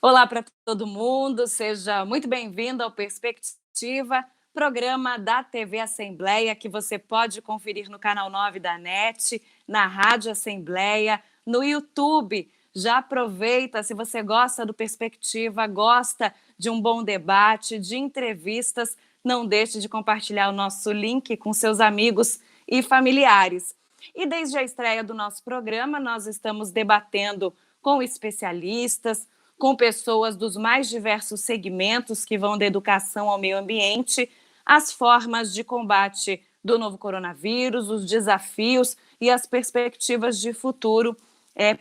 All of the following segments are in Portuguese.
Olá para todo mundo, seja muito bem-vindo ao Perspectiva, programa da TV Assembleia, que você pode conferir no canal 9 da NET, na Rádio Assembleia, no YouTube. Já aproveita, se você gosta do Perspectiva, gosta de um bom debate, de entrevistas, não deixe de compartilhar o nosso link com seus amigos e familiares. E desde a estreia do nosso programa, nós estamos debatendo com especialistas, com pessoas dos mais diversos segmentos que vão da educação ao meio ambiente, as formas de combate do novo coronavírus, os desafios e as perspectivas de futuro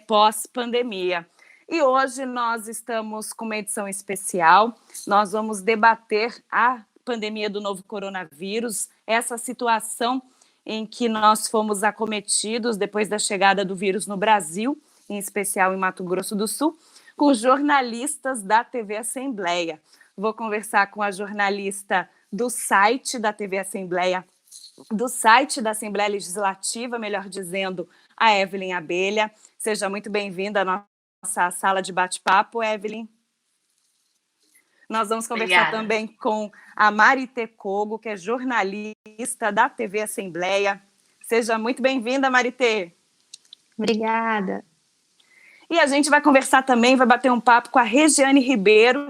pós-pandemia. E hoje nós estamos com uma edição especial, nós vamos debater a pandemia do novo coronavírus, essa situação em que nós fomos acometidos depois da chegada do vírus no Brasil, em especial em Mato Grosso do Sul, com jornalistas da TV Assembleia. Vou conversar com a jornalista do site da TV Assembleia, do site da Assembleia Legislativa, melhor dizendo, a Evelyn Abelha. Seja muito bem-vinda à nossa sala de bate-papo, Evelyn. Nós vamos conversar também com a Marité Kogo, que é jornalista da TV Assembleia. Seja muito bem-vinda, Marité. Obrigada. E a gente vai conversar também, vai bater um papo com a Regiane Ribeiro,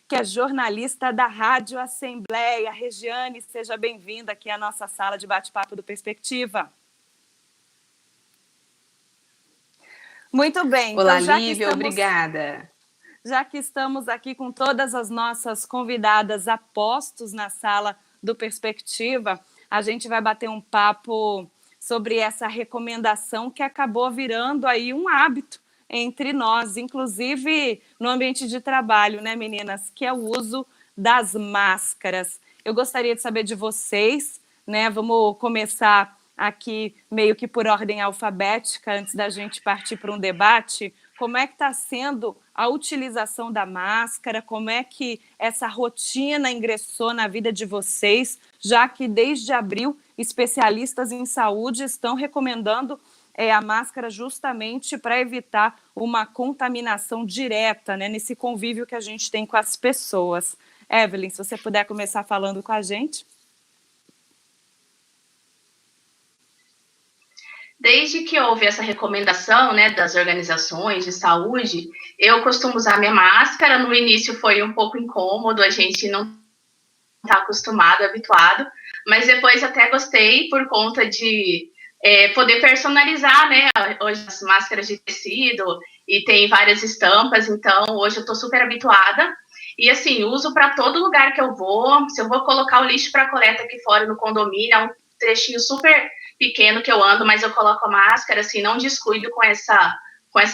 que é jornalista da Rádio Assembleia. Regiane, seja bem-vinda aqui à nossa sala de bate-papo do Perspectiva. Muito bem. Olá, então, Lívia, obrigada. Já que estamos aqui com todas as nossas convidadas a postos na sala do Perspectiva, a gente vai bater um papo sobre essa recomendação que acabou virando aí um hábito entre nós, inclusive no ambiente de trabalho, né, meninas, que é o uso das máscaras. Eu gostaria de saber de vocês, né, vamos começar aqui meio que por ordem alfabética, antes da gente partir para um debate, como é que está sendo a utilização da máscara, como é que essa rotina ingressou na vida de vocês, já que desde abril especialistas em saúde estão recomendando a máscara justamente para evitar uma contaminação direta, né, nesse convívio que a gente tem com as pessoas. Evelyn, se você puder começar falando com a gente. Desde que houve essa recomendação, né, das organizações de saúde, eu costumo usar minha máscara. No início foi um pouco incômodo, a gente não está acostumado, habituado, mas depois até gostei por conta de poder personalizar, né? Hoje as máscaras de tecido e tem várias estampas, então hoje eu estou super habituada. E assim, uso para todo lugar que eu vou. Se eu vou colocar o lixo para coleta aqui fora no condomínio, é um trechinho super pequeno que eu ando, mas eu coloco a máscara, assim, não descuido com essa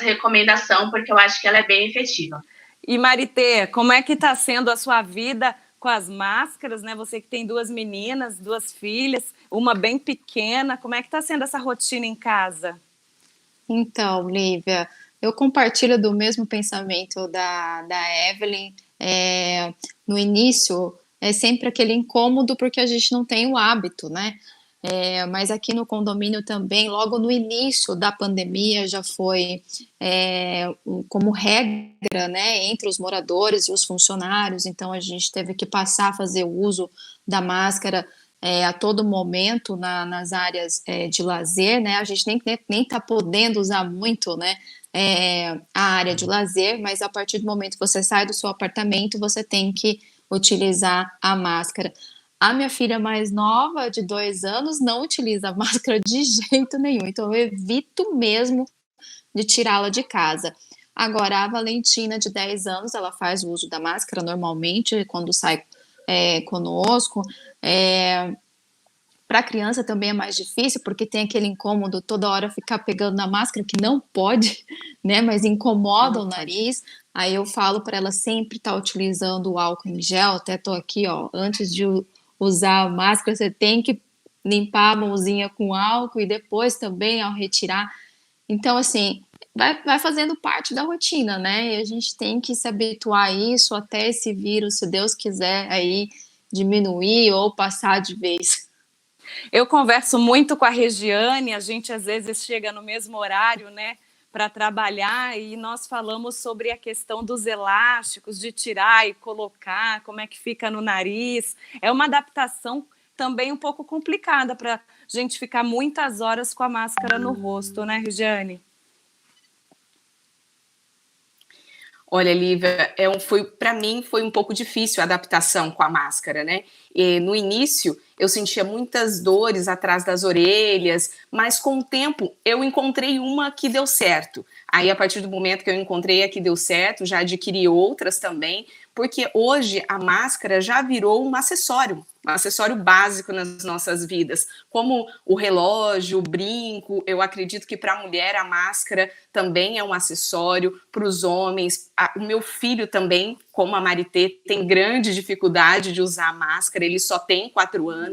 recomendação, porque eu acho que ela é bem efetiva. E Marité, como é que está sendo a sua vida com as máscaras, né? Você que tem duas meninas, duas filhas, uma bem pequena, como é que está sendo essa rotina em casa? Então, Lívia, eu compartilho do mesmo pensamento da Evelyn. No início, é sempre aquele incômodo porque a gente não tem o hábito, né? Mas aqui no condomínio também, logo no início da pandemia, já foi como regra, né, entre os moradores e os funcionários, então a gente teve que passar a fazer o uso da máscara a todo momento nas áreas de lazer, né, a gente nem tá podendo usar muito, né, a área de lazer, mas a partir do momento que você sai do seu apartamento, você tem que utilizar a máscara. A minha filha mais nova, de 2 anos, não utiliza máscara de jeito nenhum, então eu evito mesmo de tirá-la de casa. Agora, a Valentina, de 10 anos, ela faz o uso da máscara normalmente, quando sai conosco. Para a criança também é mais difícil, porque tem aquele incômodo toda hora ficar pegando na máscara, que não pode, né, mas incomoda o nariz. Aí eu falo para ela sempre estar utilizando o álcool em gel, até tô aqui, ó, antes de usar a máscara, você tem que limpar a mãozinha com álcool e depois também ao retirar. Então, assim, vai fazendo parte da rotina, né? E a gente tem que se habituar a isso até esse vírus, se Deus quiser, aí diminuir ou passar de vez. Eu converso muito com a Regiane, a gente às vezes chega no mesmo horário, né? para trabalhar, e nós falamos sobre a questão dos elásticos, de tirar e colocar, como é que fica no nariz. É uma adaptação também um pouco complicada para a gente ficar muitas horas com a máscara no rosto, né, Regiane? Olha, Lívia, para mim foi um pouco difícil a adaptação com a máscara, né? E no início eu sentia muitas dores atrás das orelhas, mas com o tempo eu encontrei uma que deu certo. Aí, a partir do momento que eu encontrei a que deu certo, já adquiri outras também, porque hoje a máscara já virou um acessório básico nas nossas vidas, como o relógio, o brinco. Eu acredito que para a mulher a máscara também é um acessório, para os homens. O meu filho também, como a Maritê, tem grande dificuldade de usar a máscara, ele só tem 4 anos,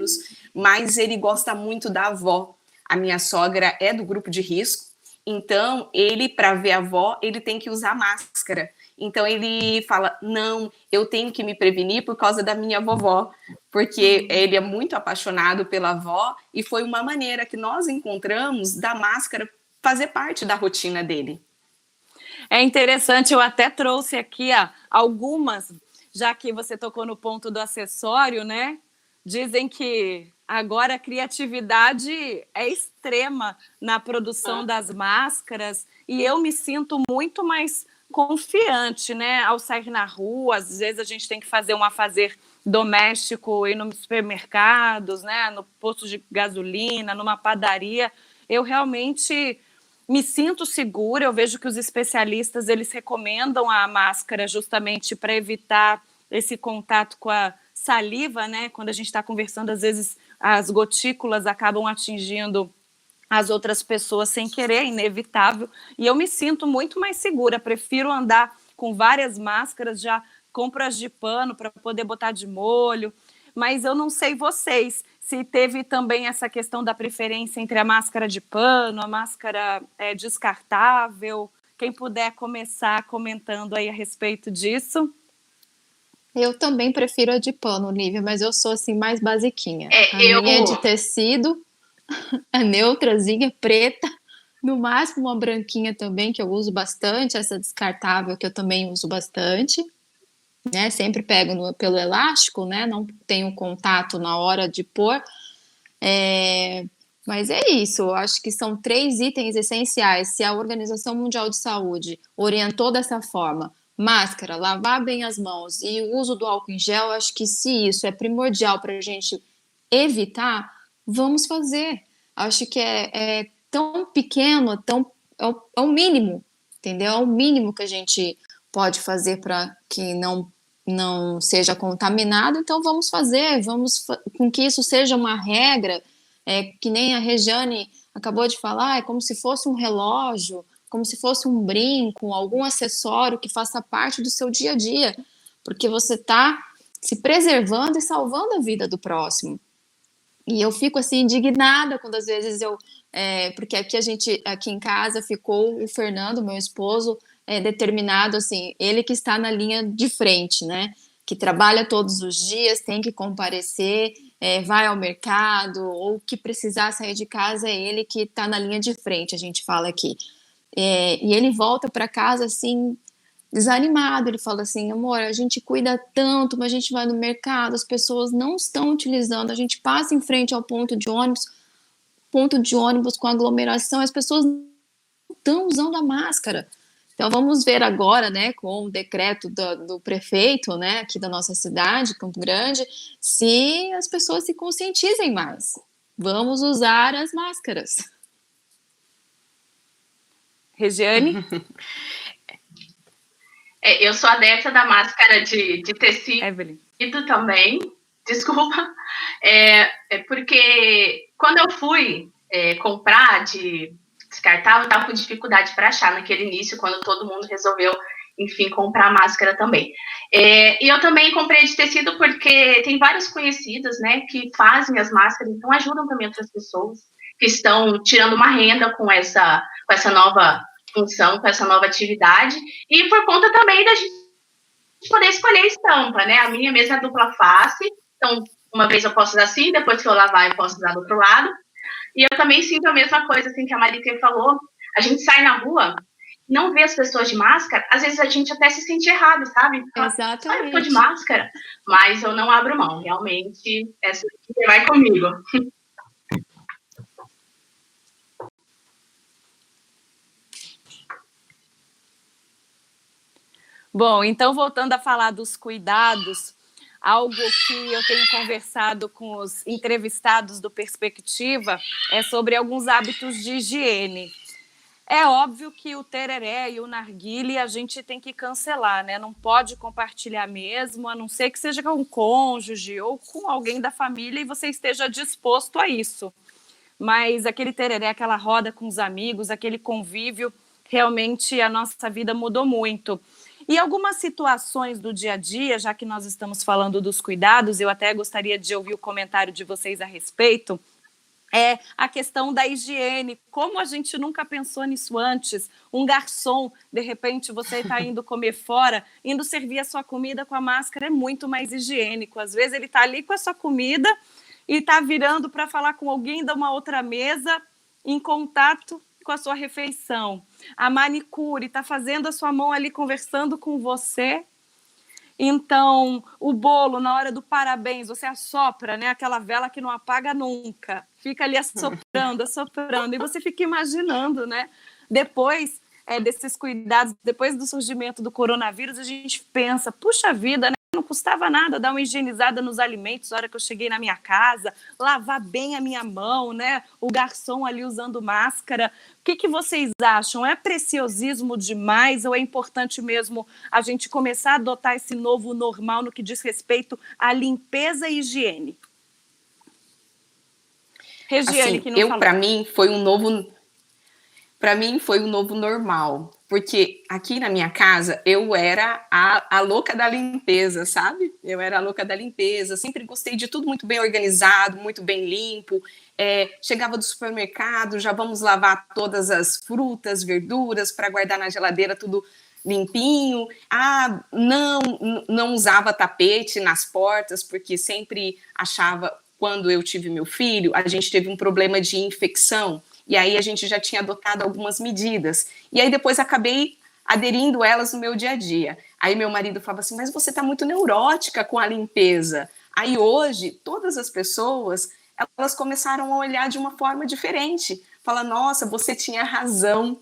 mas ele gosta muito da avó. A minha sogra é do grupo de risco, então ele, para ver a avó, ele tem que usar máscara. Então ele fala, não, eu tenho que me prevenir por causa da minha vovó, porque ele é muito apaixonado pela avó e foi uma maneira que nós encontramos da máscara fazer parte da rotina dele. É interessante, eu até trouxe aqui algumas, já que você tocou no ponto do acessório, né? Dizem que agora a criatividade é extrema na produção das máscaras e eu me sinto muito mais confiante, né? Ao sair na rua, às vezes a gente tem que fazer um afazer doméstico, ir nos supermercados, né? No posto de gasolina, numa padaria. Eu realmente me sinto segura. Eu vejo que os especialistas eles recomendam a máscara justamente para evitar esse contato com a saliva, né? Quando a gente está conversando, às vezes as gotículas acabam atingindo as outras pessoas sem querer, é inevitável. E eu me sinto muito mais segura. Prefiro andar com várias máscaras, já compro as de pano para poder botar de molho. Mas eu não sei vocês, se teve também essa questão da preferência entre a máscara de pano, a máscara descartável. Quem puder começar comentando aí a respeito disso. Eu também prefiro a de pano, Lívia, mas eu sou assim mais basiquinha. Eu... minha é de tecido, a neutrazinha, preta, no máximo uma branquinha também, que eu uso bastante, essa descartável que eu também uso bastante, né? Sempre pego pelo elástico, né? Não tenho contato na hora de pôr. Mas é isso, eu acho que são 3 itens essenciais. Se a Organização Mundial de Saúde orientou dessa forma, máscara, lavar bem as mãos e o uso do álcool em gel, acho que se isso é primordial para a gente evitar, vamos fazer. Acho que é tão pequeno, é o mínimo, entendeu? É o mínimo que a gente pode fazer para que não seja contaminado, então vamos fazer, com que isso seja uma regra, que nem a Regiane acabou de falar, é como se fosse um relógio, como se fosse um brinco, algum acessório que faça parte do seu dia a dia, porque você está se preservando e salvando a vida do próximo. E eu fico assim indignada quando às vezes porque aqui em casa ficou o Fernando, meu esposo, determinado assim, ele que está na linha de frente, né? Que trabalha todos os dias, tem que comparecer, vai ao mercado, ou que precisar sair de casa, é ele que está na linha de frente, a gente fala aqui. E ele volta para casa assim, desanimado, ele fala assim, amor, a gente cuida tanto, mas a gente vai no mercado, as pessoas não estão utilizando, a gente passa em frente ao ponto de ônibus com aglomeração, as pessoas não estão usando a máscara. Então vamos ver agora, né, com o decreto do prefeito, né, aqui da nossa cidade, Campo Grande, se as pessoas se conscientizem mais. Vamos usar as máscaras. Regiane? Eu sou adepta da máscara de tecido Evelyn. Também, desculpa. Porque quando eu fui comprar de descartável, eu estava com dificuldade para achar naquele início, quando todo mundo resolveu, enfim, comprar máscara também. E eu também comprei de tecido porque tem vários conhecidos, né, que fazem as máscaras, então ajudam também outras pessoas que estão tirando uma renda com essa nova função, com essa nova atividade, e por conta também da gente poder escolher a estampa, né? A minha mesma é dupla face, então uma vez eu posso usar assim, depois que eu lavar eu posso usar do outro lado. E eu também sinto a mesma coisa assim que a Maritê falou, a gente sai na rua não ver as pessoas de máscara, às vezes a gente até se sente errado, sabe? Exatamente. Ah, eu tô de máscara, mas eu não abro mão, realmente, essa aqui vai comigo. Bom, então voltando a falar dos cuidados, algo que eu tenho conversado com os entrevistados do Perspectiva é sobre alguns hábitos de higiene. É óbvio que o tereré e o narguile a gente tem que cancelar, né? Não pode compartilhar mesmo, a não ser que seja com um cônjuge ou com alguém da família e você esteja disposto a isso. Mas aquele tereré, aquela roda com os amigos, aquele convívio, realmente a nossa vida mudou muito. E algumas situações do dia a dia, já que nós estamos falando dos cuidados, eu até gostaria de ouvir o comentário de vocês a respeito, é a questão da higiene. Como a gente nunca pensou nisso antes? Um garçom, de repente você está indo comer fora, indo servir a sua comida com a máscara é muito mais higiênico. Às vezes ele está ali com a sua comida e está virando para falar com alguém de uma outra mesa em contato com a sua refeição. A manicure está fazendo a sua mão ali conversando com você. Então, o bolo, na hora do parabéns, você assopra, né? Aquela vela que não apaga nunca. Fica ali assoprando, assoprando. E você fica imaginando, né? Depois desses cuidados, depois do surgimento do coronavírus, a gente pensa, puxa vida, né? Não custava nada dar uma higienizada nos alimentos na hora que eu cheguei na minha casa, lavar bem a minha mão, né? O garçom ali usando máscara. O que vocês acham? É preciosismo demais ou é importante mesmo a gente começar a adotar esse novo normal no que diz respeito à limpeza e higiene? Regiane, assim, que não falou. Para mim foi um novo normal, porque aqui na minha casa eu era a louca da limpeza, sabe? Eu era a louca da limpeza, sempre gostei de tudo muito bem organizado, muito bem limpo. Chegava do supermercado, já vamos lavar todas as frutas, verduras para guardar na geladeira, tudo limpinho. Não usava tapete nas portas, porque sempre achava, quando eu tive meu filho, a gente teve um problema de infecção. E aí a gente já tinha adotado algumas medidas. E aí depois acabei aderindo elas no meu dia a dia. Aí meu marido falava assim, mas você está muito neurótica com a limpeza. Aí hoje, todas as pessoas, elas começaram a olhar de uma forma diferente. Fala, nossa, você tinha razão.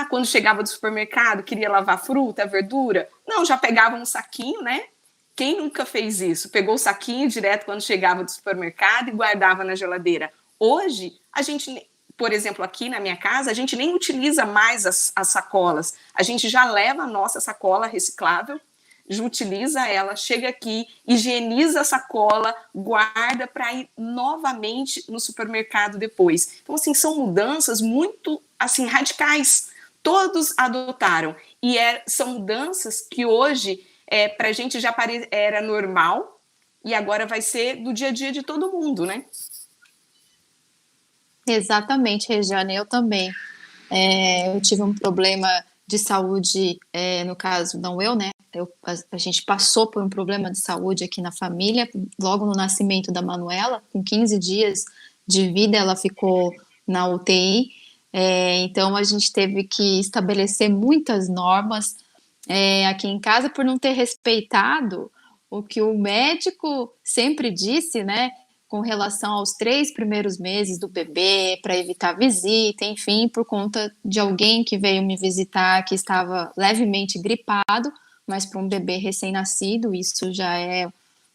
Quando chegava do supermercado, queria lavar fruta, verdura. Não, já pegava um saquinho, né? Quem nunca fez isso? Pegou o saquinho direto quando chegava do supermercado e guardava na geladeira. Hoje, a gente... Por exemplo, aqui na minha casa, a gente nem utiliza mais as sacolas. A gente já leva a nossa sacola reciclável, já utiliza ela, chega aqui, higieniza a sacola, guarda para ir novamente no supermercado depois. Então, assim, são mudanças muito assim, radicais. Todos adotaram. E são mudanças que hoje, para a gente já era normal e agora vai ser do dia a dia de todo mundo, né? Exatamente, Regiane, eu também. Eu tive um problema de saúde, no caso, não eu, né? A gente passou por um problema de saúde aqui na família, logo no nascimento da Manuela, com 15 dias de vida, ela ficou na UTI. Então, a gente teve que estabelecer muitas normas aqui em casa por não ter respeitado o que o médico sempre disse, né? Com relação aos 3 primeiros meses do bebê, para evitar visita, enfim, por conta de alguém que veio me visitar que estava levemente gripado, mas para um bebê recém-nascido isso já é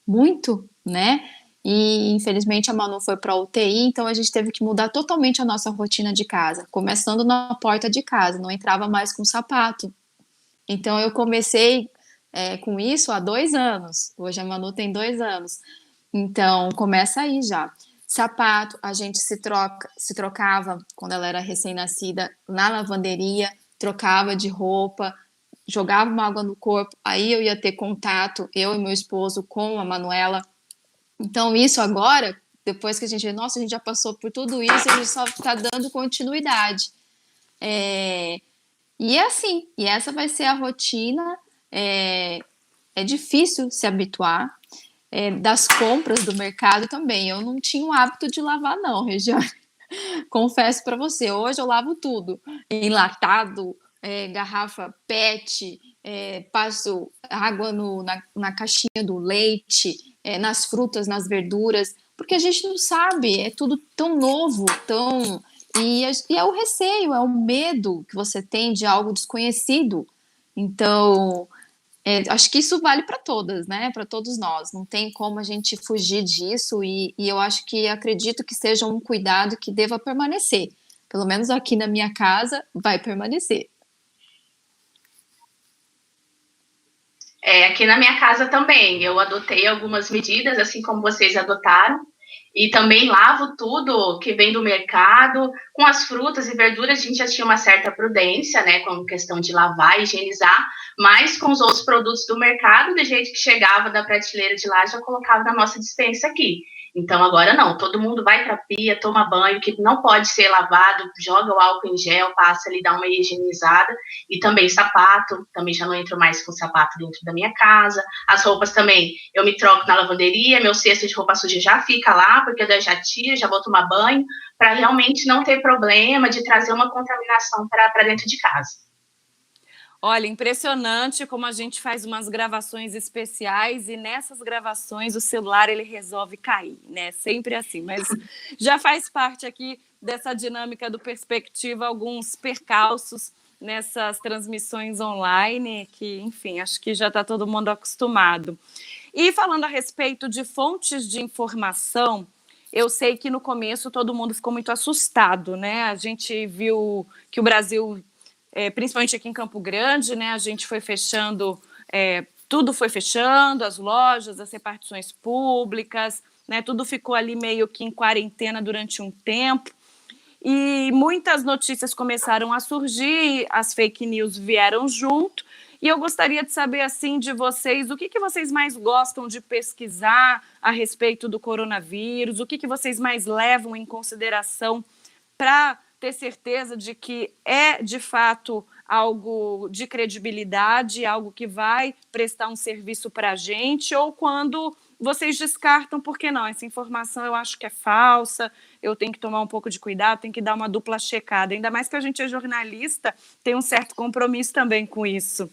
muito, né? E infelizmente a Manu foi para a UTI, então a gente teve que mudar totalmente a nossa rotina de casa, começando na porta de casa, não entrava mais com sapato. Então eu comecei com isso há 2 anos, hoje a Manu tem 2 anos. Então, começa aí já. Sapato, a gente se trocava quando ela era recém-nascida na lavanderia, trocava de roupa, jogava uma água no corpo, aí eu ia ter contato, eu e meu esposo, com a Manuela. Então, isso agora, depois que a gente já passou por tudo isso, a gente só está dando continuidade. E é assim, e essa vai ser a rotina. É difícil se habituar. Das compras do mercado também. Eu não tinha o hábito de lavar, não, Regiane. Confesso para você, hoje eu lavo tudo. Enlatado, garrafa PET, passo água na caixinha do leite, nas frutas, nas verduras, porque a gente não sabe, é tudo tão novo, e é o receio, é o medo que você tem de algo desconhecido. Então, acho que isso vale para todas, né? Para todos nós. Não tem como a gente fugir disso e eu acredito que seja um cuidado que deva permanecer. Pelo menos aqui na minha casa vai permanecer. Aqui na minha casa também, eu adotei algumas medidas, assim como vocês adotaram, e também lavo tudo que vem do mercado. Com as frutas e verduras, a gente já tinha uma certa prudência, né, com questão de lavar, higienizar, mas com os outros produtos do mercado, do jeito que chegava da prateleira de lá, já colocava na nossa despensa aqui. Então, agora não, todo mundo vai para a pia, toma banho, que não pode ser lavado, joga o álcool em gel, passa ali, dá uma higienizada, e também sapato, também já não entro mais com sapato dentro da minha casa. As roupas também, eu me troco na lavanderia, meu cesto de roupa suja já fica lá, porque eu já tiro, já vou tomar banho, para realmente não ter problema de trazer uma contaminação para dentro de casa. Olha, impressionante como a gente faz umas gravações especiais e nessas gravações o celular ele resolve cair, né? Sempre assim, mas já faz parte aqui dessa dinâmica do Perspectiva, alguns percalços nessas transmissões online que, enfim, acho que já está todo mundo acostumado. E falando a respeito de fontes de informação, eu sei que no começo todo mundo ficou muito assustado, né? A gente viu que o Brasil, principalmente aqui em Campo Grande, né, a gente foi fechando, tudo foi fechando, as lojas, as repartições públicas, né, tudo ficou ali meio que em quarentena durante um tempo, e muitas notícias começaram a surgir, as fake news vieram junto, e eu gostaria de saber, assim, de vocês, o que vocês mais gostam de pesquisar a respeito do coronavírus, o que vocês mais levam em consideração para ter certeza de que é, de fato, algo de credibilidade, algo que vai prestar um serviço para a gente, ou quando vocês descartam, porque não, essa informação eu acho que é falsa, eu tenho que tomar um pouco de cuidado, tenho que dar uma dupla checada, ainda mais que a gente é jornalista, tem um certo compromisso também com isso.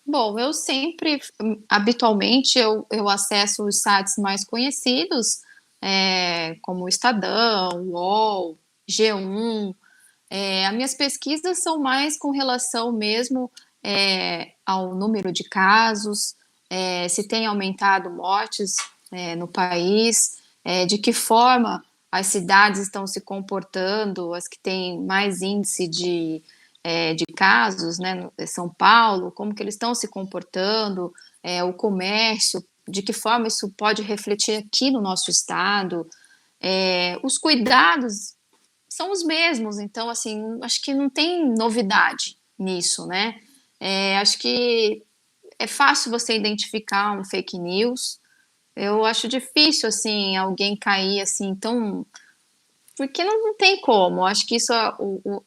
Bom, eu sempre, habitualmente, eu acesso os sites mais conhecidos, como o Estadão, o UOL, G1. As minhas pesquisas são mais com relação mesmo ao número de casos, se tem aumentado mortes no país, de que forma as cidades estão se comportando, as que têm mais índice de casos, né, São Paulo, como que eles estão se comportando, o comércio, de que forma isso pode refletir aqui no nosso estado, os cuidados são os mesmos, então, assim, acho que não tem novidade nisso, né? Acho que é fácil você identificar um fake news, eu acho difícil, assim, alguém cair, assim, tão... Porque não tem como, acho que isso,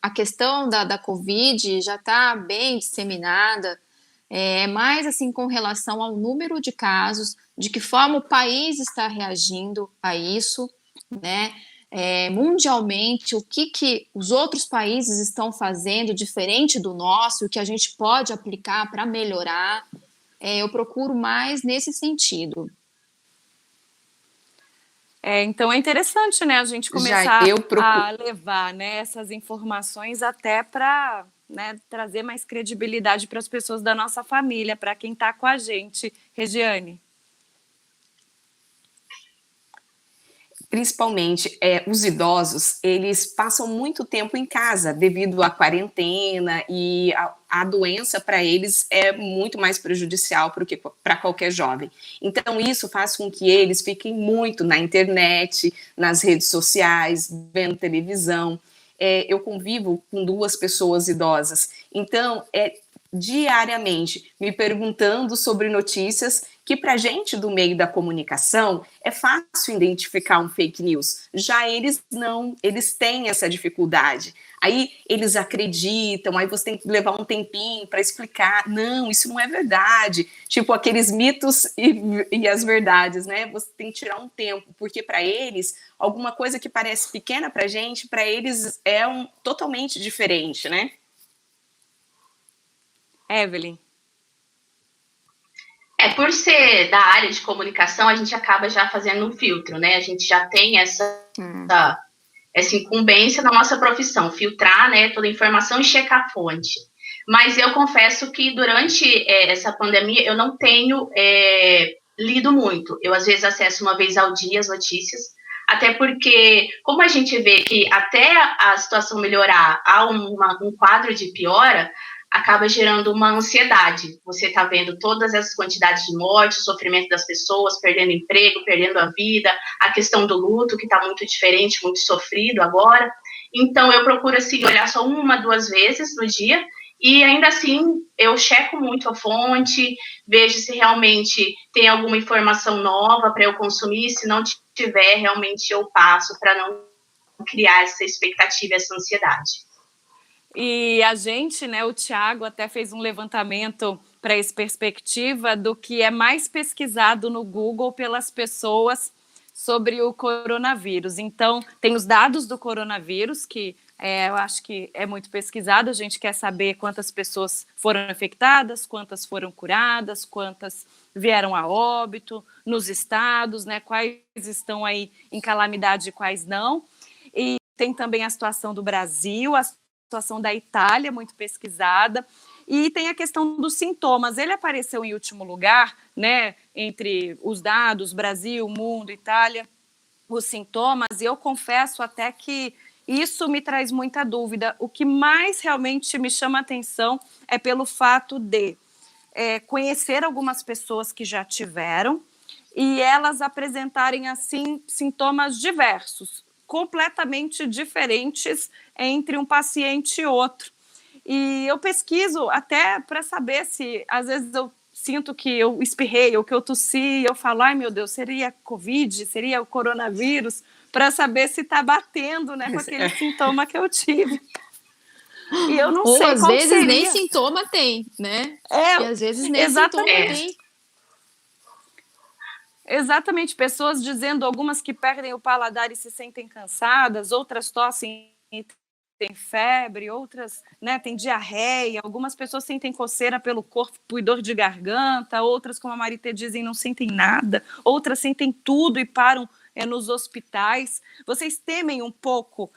a questão da Covid já está bem disseminada, mais, assim, com relação ao número de casos, de que forma o país está reagindo a isso, né? Mundialmente, o que os outros países estão fazendo diferente do nosso, o que a gente pode aplicar para melhorar, eu procuro mais nesse sentido. Então é interessante, né, a gente começar a levar, né, essas informações até para, né, trazer mais credibilidade para as pessoas da nossa família, para quem está com a gente. Regiane? Principalmente os idosos, eles passam muito tempo em casa devido à quarentena e a doença para eles é muito mais prejudicial que para qualquer jovem. Então isso faz com que eles fiquem muito na internet, nas redes sociais, vendo televisão. Eu convivo com 2 pessoas idosas, então diariamente me perguntando sobre notícias que para a gente do meio da comunicação é fácil identificar um fake news. Já eles não, eles têm essa dificuldade. Aí eles acreditam, aí você tem que levar um tempinho para explicar. Não, isso não é verdade. Tipo aqueles mitos e as verdades, né? Você tem que tirar um tempo, porque para eles, alguma coisa que parece pequena para a gente, para eles é totalmente diferente, né? Evelyn. Por ser da área de comunicação, a gente acaba já fazendo um filtro, né? A gente já tem essa incumbência na nossa profissão, filtrar, né, toda a informação e checar a fonte. Mas eu confesso que durante essa pandemia eu não tenho lido muito. Eu, às vezes, acesso uma vez ao dia as notícias, até porque, como a gente vê que até a situação melhorar há um quadro de piora, acaba gerando uma ansiedade. Você está vendo todas essas quantidades de mortes, o sofrimento das pessoas, perdendo emprego, perdendo a vida, a questão do luto, que está muito diferente, muito sofrido agora. Então, eu procuro, assim, olhar só 1, 2 vezes no dia, e ainda assim, eu checo muito a fonte, vejo se realmente tem alguma informação nova para eu consumir, se não tiver, realmente eu passo para não criar essa expectativa, essa ansiedade. E a gente, né, o Thiago até fez um levantamento para essa perspectiva do que é mais pesquisado no Google pelas pessoas sobre o coronavírus. Então, tem os dados do coronavírus, que eu acho que é muito pesquisado, a gente quer saber quantas pessoas foram infectadas, quantas foram curadas, quantas vieram a óbito, nos estados, né, quais estão aí em calamidade e quais não. E tem também a situação do Brasil, a situação da Itália, muito pesquisada, e tem a questão dos sintomas. Ele apareceu em último lugar, né, entre os dados, Brasil, mundo, Itália, os sintomas, e eu confesso até que isso me traz muita dúvida. O que mais realmente me chama a atenção é pelo fato de conhecer algumas pessoas que já tiveram e elas apresentarem, assim, sintomas diversos, completamente diferentes entre um paciente e outro. E eu pesquiso até para saber se, às vezes, eu sinto que eu espirrei ou que eu tossi, eu falo, ai meu Deus, seria Covid, seria o coronavírus, para saber se está batendo, né, com aquele sintoma que eu tive. E eu não ou sei às qual vezes seria. nem sintoma tem, né? E às vezes nem sintoma tem. Exatamente, pessoas dizendo, algumas que perdem o paladar e se sentem cansadas, outras tossem e têm febre, outras, né, têm diarreia, algumas pessoas sentem coceira pelo corpo e dor de garganta, outras, como a Marité dizem, não sentem nada, outras sentem tudo e param nos hospitais. Vocês temem um pouco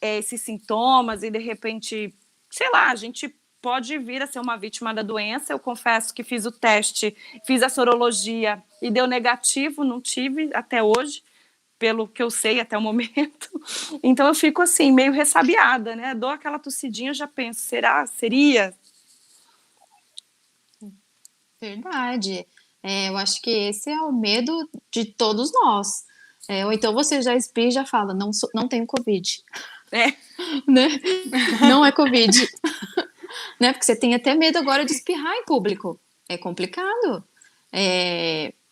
esses sintomas e, de repente, sei lá, a gente pode vir a ser uma vítima da doença. Eu confesso que fiz o teste, fiz a sorologia e deu negativo, não tive até hoje, pelo que eu sei até o momento. Então eu fico assim, meio ressabiada, né? Dou aquela tossidinha, já penso, seria? Verdade. Eu acho que esse é o medo de todos nós. Ou então você já espirra e já fala, não tenho Covid. Né? Não é Covid. Né? Porque você tem até medo agora de espirrar em público. É complicado.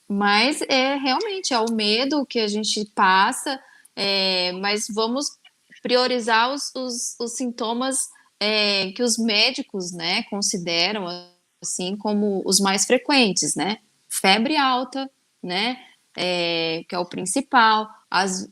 Mas realmente é o medo que a gente passa, mas vamos priorizar os sintomas que os médicos, né, consideram assim como os mais frequentes, né? Febre alta, né? Que é o principal,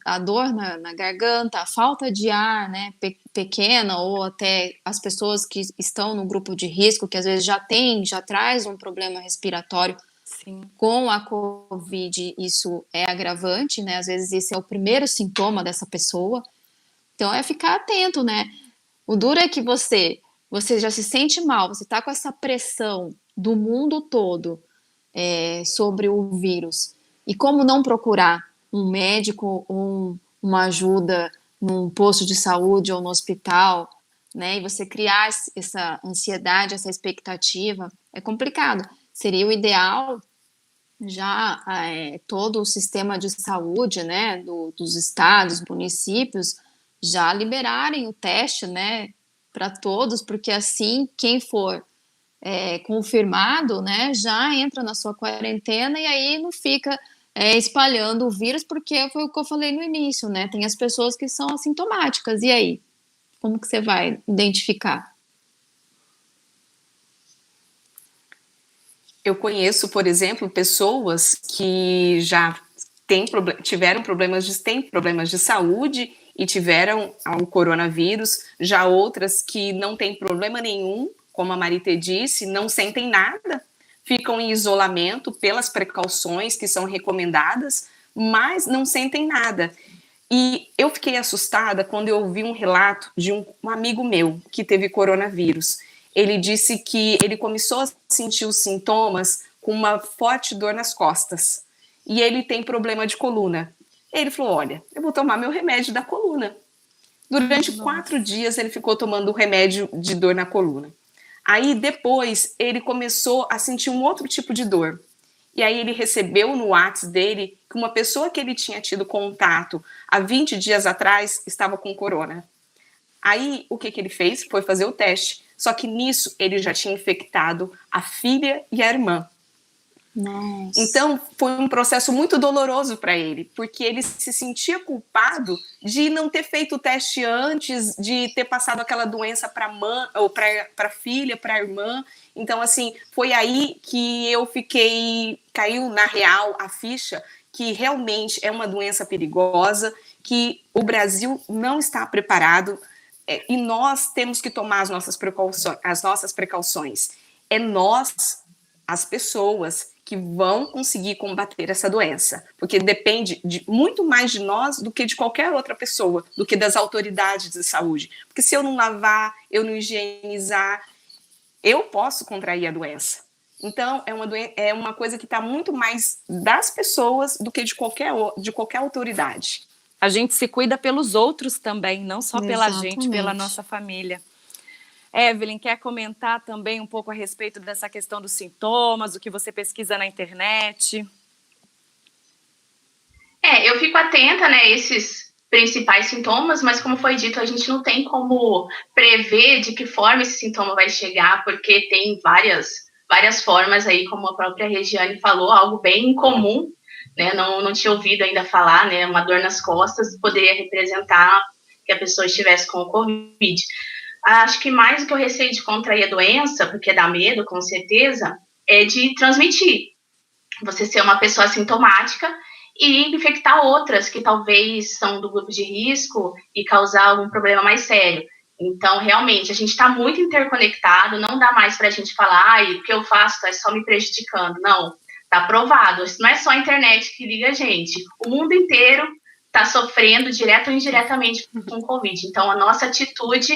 a dor na garganta, a falta de ar, né, pequena, ou até as pessoas que estão no grupo de risco, que às vezes já traz um problema respiratório. Sim. Com a Covid, isso é agravante, né? Às vezes esse é o primeiro sintoma dessa pessoa. Então é ficar atento, né? O duro é que você já se sente mal, você está com essa pressão do mundo todo sobre o vírus. E como não procurar um médico ou uma ajuda num posto de saúde ou no hospital, né? E você criar essa ansiedade, essa expectativa, é complicado. Seria o ideal já todo o sistema de saúde, né, dos estados, municípios, já liberarem o teste, né, para todos, porque assim quem for confirmado, né, já entra na sua quarentena e aí não fica espalhando o vírus, porque foi o que eu falei no início, né, tem as pessoas que são assintomáticas, e aí? Como que você vai identificar? Eu conheço, por exemplo, pessoas que já têm problemas de saúde e tiveram o coronavírus, já outras que não têm problema nenhum como a Maritê disse, não sentem nada, ficam em isolamento pelas precauções que são recomendadas, mas não sentem nada. E eu fiquei assustada quando eu ouvi um relato de um amigo meu que teve coronavírus. Ele disse que ele começou a sentir os sintomas com uma forte dor nas costas. E ele tem problema de coluna. Ele falou, olha, eu vou tomar meu remédio da coluna. Durante 4 dias ele ficou tomando o remédio de dor na coluna. Aí depois ele começou a sentir um outro tipo de dor. E aí ele recebeu no WhatsApp dele que uma pessoa que ele tinha tido contato há 20 dias atrás estava com corona. Aí o que ele fez? Foi fazer o teste. Só que nisso ele já tinha infectado a filha e a irmã. Nossa. Então foi um processo muito doloroso para ele, porque ele se sentia culpado de não ter feito o teste antes, de ter passado aquela doença para a mãe, ou para a filha, para a irmã. Então, assim, foi aí que eu caiu na real a ficha que realmente é uma doença perigosa, que o Brasil não está preparado, e nós temos que tomar as nossas precauções. É nós, as pessoas, que vão conseguir combater essa doença, porque depende muito mais de nós do que de qualquer outra pessoa, do que das autoridades de saúde. Porque se eu não lavar, eu não higienizar, eu posso contrair a doença. Então, é uma coisa que está muito mais das pessoas do que de qualquer autoridade. A gente se cuida pelos outros também, não só pela Exatamente. gente, pela nossa família. Evelyn, quer comentar também um pouco a respeito dessa questão dos sintomas, o que você pesquisa na internet? Eu fico atenta, né, a esses principais sintomas, mas como foi dito, a gente não tem como prever de que forma esse sintoma vai chegar, porque tem várias formas aí, como a própria Regiane falou, algo bem incomum, né, não tinha ouvido ainda falar, né, uma dor nas costas poderia representar que a pessoa estivesse com o Covid. Acho que mais do que o receio de contrair a doença, porque dá medo, com certeza, é de transmitir. Você ser uma pessoa assintomática e infectar outras que talvez são do grupo de risco e causar algum problema mais sério. Então, realmente, a gente está muito interconectado, não dá mais para a gente falar, o que eu faço está só me prejudicando. Não, está provado. Não é só a internet que liga a gente. O mundo inteiro está sofrendo, direto ou indiretamente, com o Covid. Então, a nossa atitude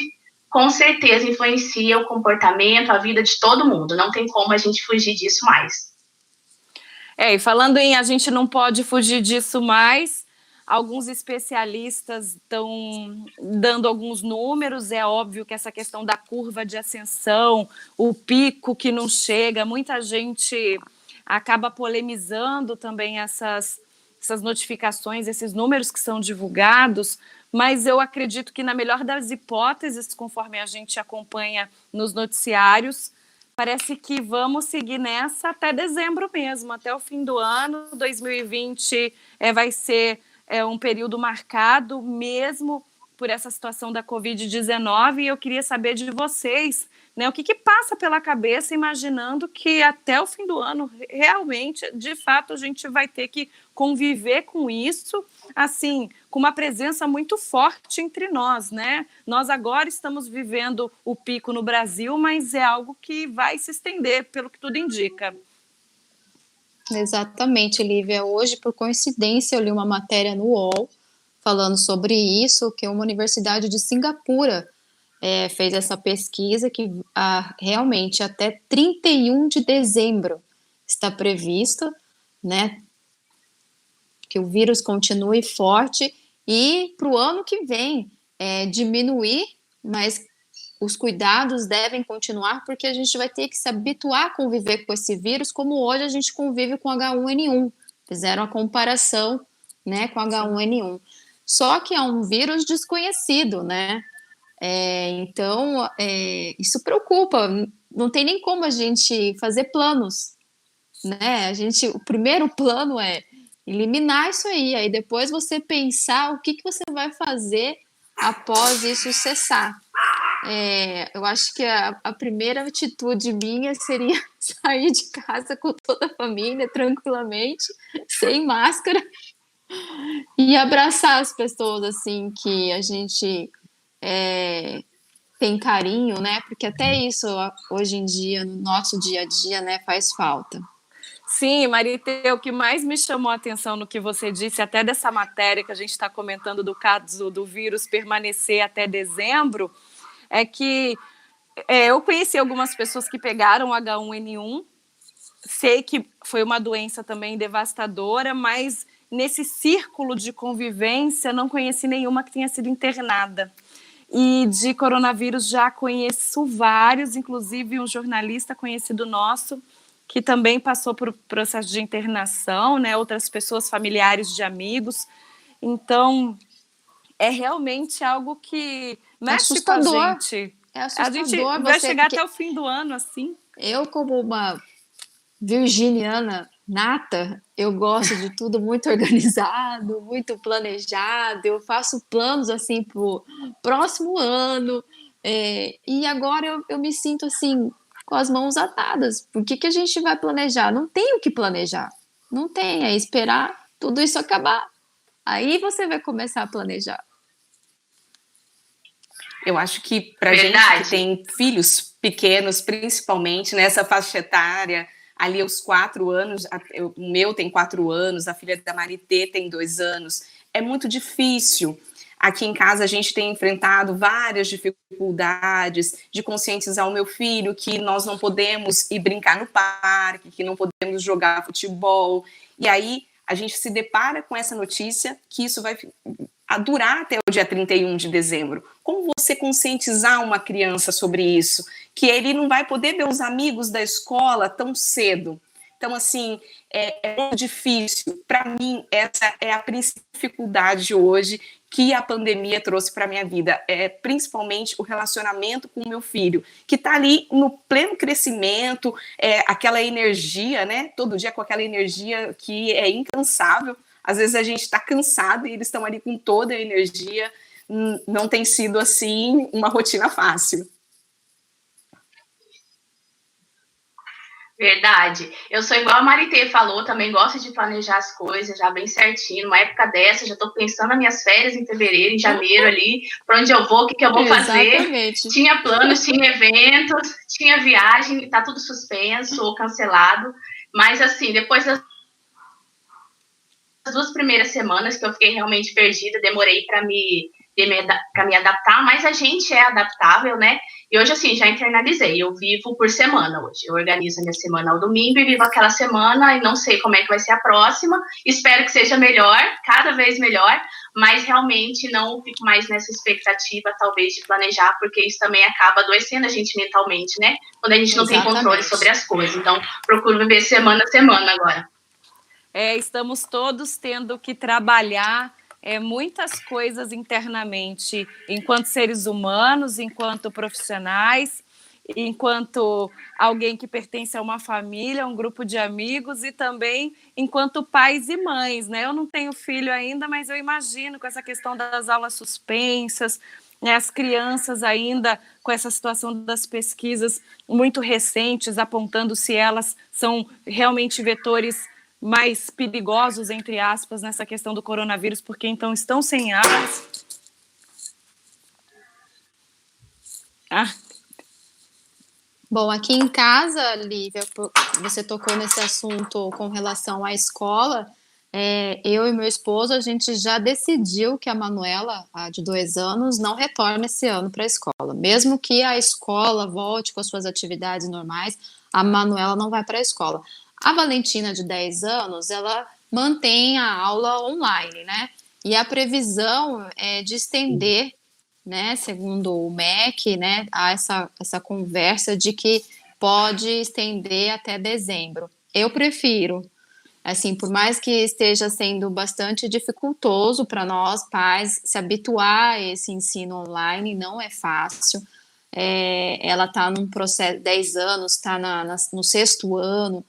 com certeza influencia o comportamento, a vida de todo mundo. Não tem como a gente fugir disso mais. E falando em a gente não pode fugir disso mais, alguns especialistas estão dando alguns números. É óbvio que essa questão da curva de ascensão, o pico que não chega, muita gente acaba polemizando também essas notificações, esses números que são divulgados, mas eu acredito que, na melhor das hipóteses, conforme a gente acompanha nos noticiários, parece que vamos seguir nessa até dezembro mesmo, até o fim do ano. 2020 vai ser um período marcado mesmo por essa situação da Covid-19, e eu queria saber de vocês, né, o que passa pela cabeça imaginando que até o fim do ano, realmente, de fato, a gente vai ter que conviver com isso, assim, com uma presença muito forte entre nós, né? Nós agora estamos vivendo o pico no Brasil, mas é algo que vai se estender, pelo que tudo indica. Exatamente, Lívia. Hoje, por coincidência, eu li uma matéria no UOL falando sobre isso, que uma universidade de Singapura fez essa pesquisa que realmente até 31 de dezembro está previsto, né, que o vírus continue forte e para o ano que vem diminuir, mas os cuidados devem continuar, porque a gente vai ter que se habituar a conviver com esse vírus, como hoje a gente convive com H1N1. Fizeram a comparação, né, com H1N1. Só que é um vírus desconhecido, né? Então, isso preocupa. Não tem nem como a gente fazer planos, né? O primeiro plano é eliminar isso aí depois você pensar o que você vai fazer após isso cessar. Eu acho que a primeira atitude minha seria sair de casa com toda a família, tranquilamente, sem máscara, e abraçar as pessoas, assim, que a gente tem carinho, né? Porque até isso, hoje em dia, no nosso dia a dia, né, faz falta. Sim, Marité, o que mais me chamou a atenção no que você disse, até dessa matéria que a gente está comentando do caso do vírus permanecer até dezembro, é que eu conheci algumas pessoas que pegaram H1N1, sei que foi uma doença também devastadora, mas nesse círculo de convivência não conheci nenhuma que tenha sido internada. E de coronavírus já conheço vários, inclusive um jornalista conhecido nosso, que também passou por processo de internação, né? Outras pessoas, familiares de amigos. Então, é realmente algo que mexe assustador. Com a gente. É assustador. A gente vai chegar até o fim do ano, assim. Eu, como uma virginiana nata, eu gosto de tudo muito organizado, muito planejado, eu faço planos assim para o próximo ano, e agora eu me sinto assim com as mãos atadas. Por que a gente vai planejar? Não tem o que planejar, não tem, é esperar tudo isso acabar, aí você vai começar a planejar. Eu acho que para gente que tem filhos pequenos, principalmente nessa faixa etária, ali aos 4 anos, o meu tem 4 anos, a filha da Marité tem 2 anos, é muito difícil. Aqui em casa a gente tem enfrentado várias dificuldades de conscientizar o meu filho que nós não podemos ir brincar no parque, que não podemos jogar futebol, e aí a gente se depara com essa notícia que isso vai durar até o dia 31 de dezembro. Como você conscientizar uma criança sobre isso? Que ele não vai poder ver os amigos da escola tão cedo. Então, assim, é muito difícil. Para mim, essa é a principal dificuldade hoje que a pandemia trouxe para a minha vida. Principalmente o relacionamento com o meu filho, que está ali no pleno crescimento, aquela energia, né? Todo dia com aquela energia que é incansável. Às vezes a gente está cansado e eles estão ali com toda a energia. Não tem sido, assim, uma rotina fácil. Verdade. Eu sou igual a Marité falou, também gosto de planejar as coisas já bem certinho. Numa época dessa, já estou pensando nas minhas férias em fevereiro, em janeiro ali, para onde eu vou, o que eu vou fazer. Tinha planos, tinha eventos, tinha viagem, está tudo suspenso ou cancelado. Mas, assim, depois das 2 primeiras semanas que eu fiquei realmente perdida, demorei para me adaptar, mas a gente é adaptável, né? E hoje, assim, já internalizei, eu vivo por semana hoje. Eu organizo a minha semana ao domingo e vivo aquela semana e não sei como é que vai ser a próxima. Espero que seja melhor, cada vez melhor, mas realmente não fico mais nessa expectativa, talvez, de planejar, porque isso também acaba adoecendo a gente mentalmente, né? Quando a gente não tem controle sobre as coisas. Então, procuro viver semana a semana agora. Estamos todos tendo que trabalhar muitas coisas internamente, enquanto seres humanos, enquanto profissionais, enquanto alguém que pertence a uma família, a um grupo de amigos e também enquanto pais e mães, né? Eu não tenho filho ainda, mas eu imagino com essa questão das aulas suspensas, né, as crianças ainda com essa situação das pesquisas muito recentes, apontando se elas são realmente vetores mais perigosos, entre aspas, nessa questão do coronavírus, porque então estão sem aulas. Bom, aqui em casa, Lívia, você tocou nesse assunto com relação à escola. Eu e meu esposo, a gente já decidiu que a Manuela, a de 2 anos, não retorna esse ano para a escola. Mesmo que a escola volte com as suas atividades normais, a Manuela não vai para a escola. A Valentina, de 10 anos, ela mantém a aula online, né? E a previsão é de estender, né, segundo o MEC, né, há essa conversa de que pode estender até dezembro. Eu prefiro, assim, por mais que esteja sendo bastante dificultoso para nós, pais, se habituar a esse ensino online, não é fácil. Ela está num processo, 10 anos, está no 6º ano,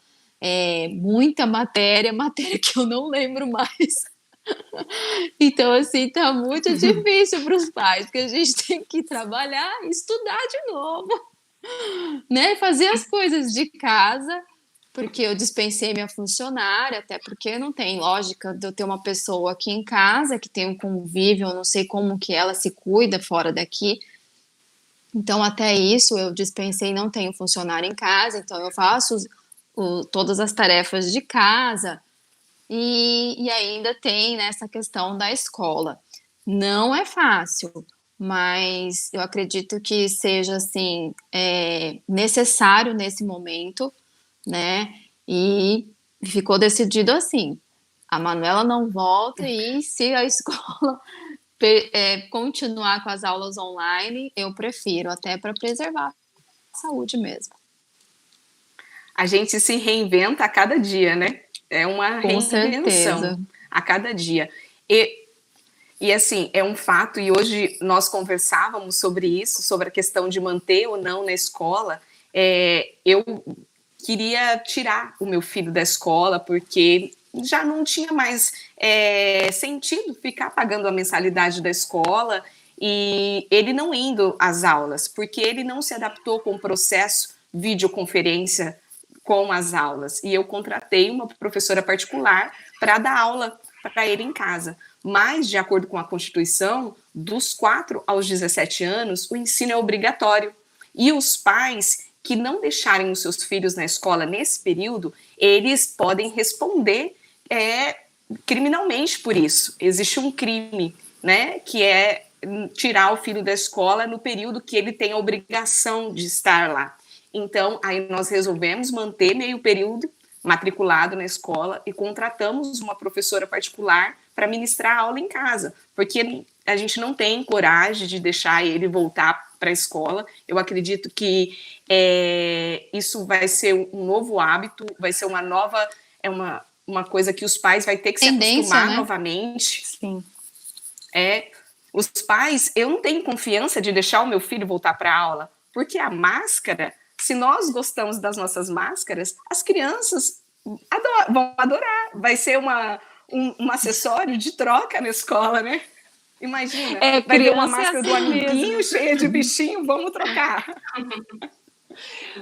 muita matéria que eu não lembro mais. Então, assim, tá muito difícil para os pais, porque a gente tem que trabalhar e estudar de novo, né? Fazer as coisas de casa, porque eu dispensei minha funcionária, até porque não tem lógica de eu ter uma pessoa aqui em casa que tem um convívio, eu não sei como que ela se cuida fora daqui. Então, até isso, eu dispensei, não tenho funcionário em casa, então eu faço todas as tarefas de casa e ainda tem, né, essa questão da escola. Não é fácil, mas eu acredito que seja, assim, necessário nesse momento, né, e ficou decidido assim, a Manuela não volta e se a escola continuar com as aulas online, eu prefiro, até para preservar a saúde mesmo. A gente se reinventa a cada dia, né? É uma Com reinvenção certeza. a cada dia. E assim, é um fato, e hoje nós conversávamos sobre isso, sobre a questão de manter ou não na escola. Eu queria tirar o meu filho da escola, porque já não tinha mais sentido ficar pagando a mensalidade da escola e ele não indo às aulas, porque ele não se adaptou com o processo videoconferência com as aulas. E eu contratei uma professora particular para dar aula para ele em casa. Mas, de acordo com a Constituição, dos 4 aos 17 anos, o ensino é obrigatório. E os pais que não deixarem os seus filhos na escola nesse período, eles podem responder criminalmente por isso. Existe um crime, né, que é tirar o filho da escola no período que ele tem a obrigação de estar lá. Então, aí nós resolvemos manter meio período matriculado na escola e contratamos uma professora particular para ministrar a aula em casa, porque a gente não tem coragem de deixar ele voltar para a escola. Eu acredito que isso vai ser um novo hábito, vai ser uma nova, uma coisa que os pais vão ter que se acostumar, né? Novamente. Sim. Os pais, eu não tenho confiança de deixar o meu filho voltar para a aula, porque a máscara, se nós gostamos das nossas máscaras, as crianças vão adorar. Vai ser um acessório de troca na escola, né? Imagina, vai ter uma máscara do amiguinho cheia de bichinho, vamos trocar.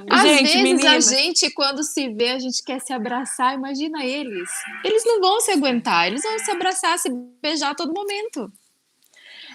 Às vezes, meninas, a gente, quando se vê, a gente quer se abraçar, imagina eles. Eles não vão se aguentar, eles vão se abraçar, se beijar a todo momento.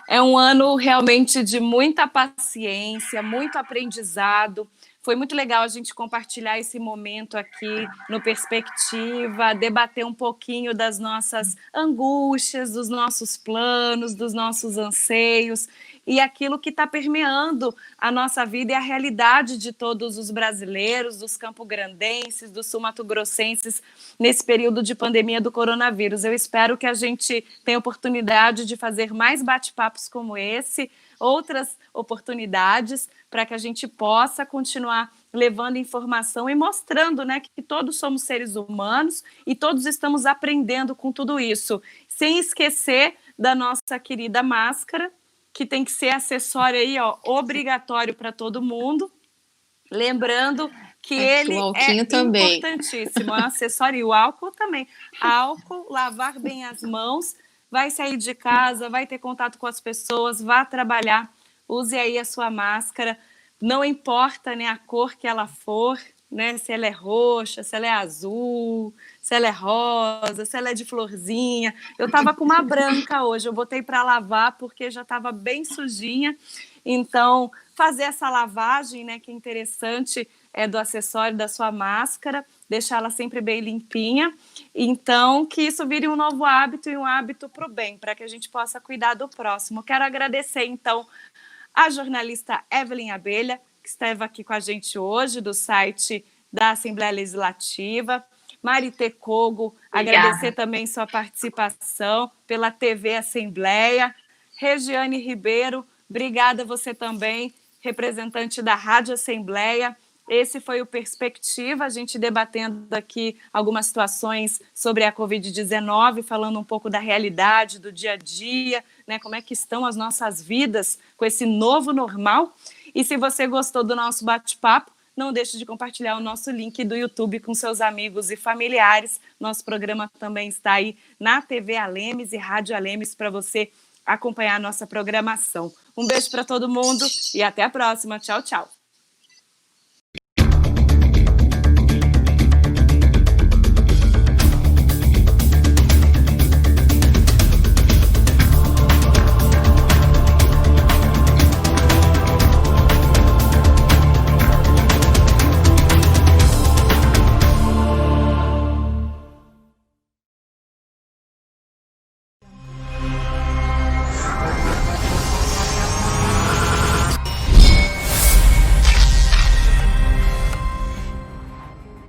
É um ano realmente de muita paciência, muito aprendizado. Foi muito legal a gente compartilhar esse momento aqui no Perspectiva, debater um pouquinho das nossas angústias, dos nossos planos, dos nossos anseios e aquilo que está permeando a nossa vida e a realidade de todos os brasileiros, dos campograndenses, dos sul-mato-grossenses, nesse período de pandemia do coronavírus. Eu espero que a gente tenha oportunidade de fazer mais bate-papos como esse, outras oportunidades, para que a gente possa continuar levando informação e mostrando, né, que todos somos seres humanos e todos estamos aprendendo com tudo isso, sem esquecer da nossa querida máscara, que tem que ser acessório aí, ó, obrigatório para todo mundo. Lembrando que ele é também importantíssimo, é um acessório, e o álcool também. Álcool, lavar bem as mãos, vai sair de casa, vai ter contato com as pessoas, vá trabalhar, use aí a sua máscara, não importa, né, a cor que ela for, né, se ela é roxa, se ela é azul, se ela é rosa, se ela é de florzinha. Eu estava com uma branca hoje, eu botei para lavar porque já estava bem sujinha. Então, fazer essa lavagem, né, que é interessante, do acessório da sua máscara, deixá-la sempre bem limpinha. Então, que isso vire um novo hábito e um hábito para o bem, para que a gente possa cuidar do próximo. Quero agradecer, então, a jornalista Evelyn Abelha, que esteve aqui com a gente hoje, do site da Assembleia Legislativa. Maritê Kogo, agradecer também sua participação pela TV Assembleia. Regiane Ribeiro, obrigada você também, representante da Rádio Assembleia. Esse foi o Perspectiva, a gente debatendo aqui algumas situações sobre a Covid-19, falando um pouco da realidade, do dia a dia, né, como é que estão as nossas vidas com esse novo normal. E se você gostou do nosso bate-papo, não deixe de compartilhar o nosso link do YouTube com seus amigos e familiares. Nosso programa também está aí na TV Alemes e Rádio Alemes para você acompanhar a nossa programação. Um beijo para todo mundo e até a próxima. Tchau, tchau.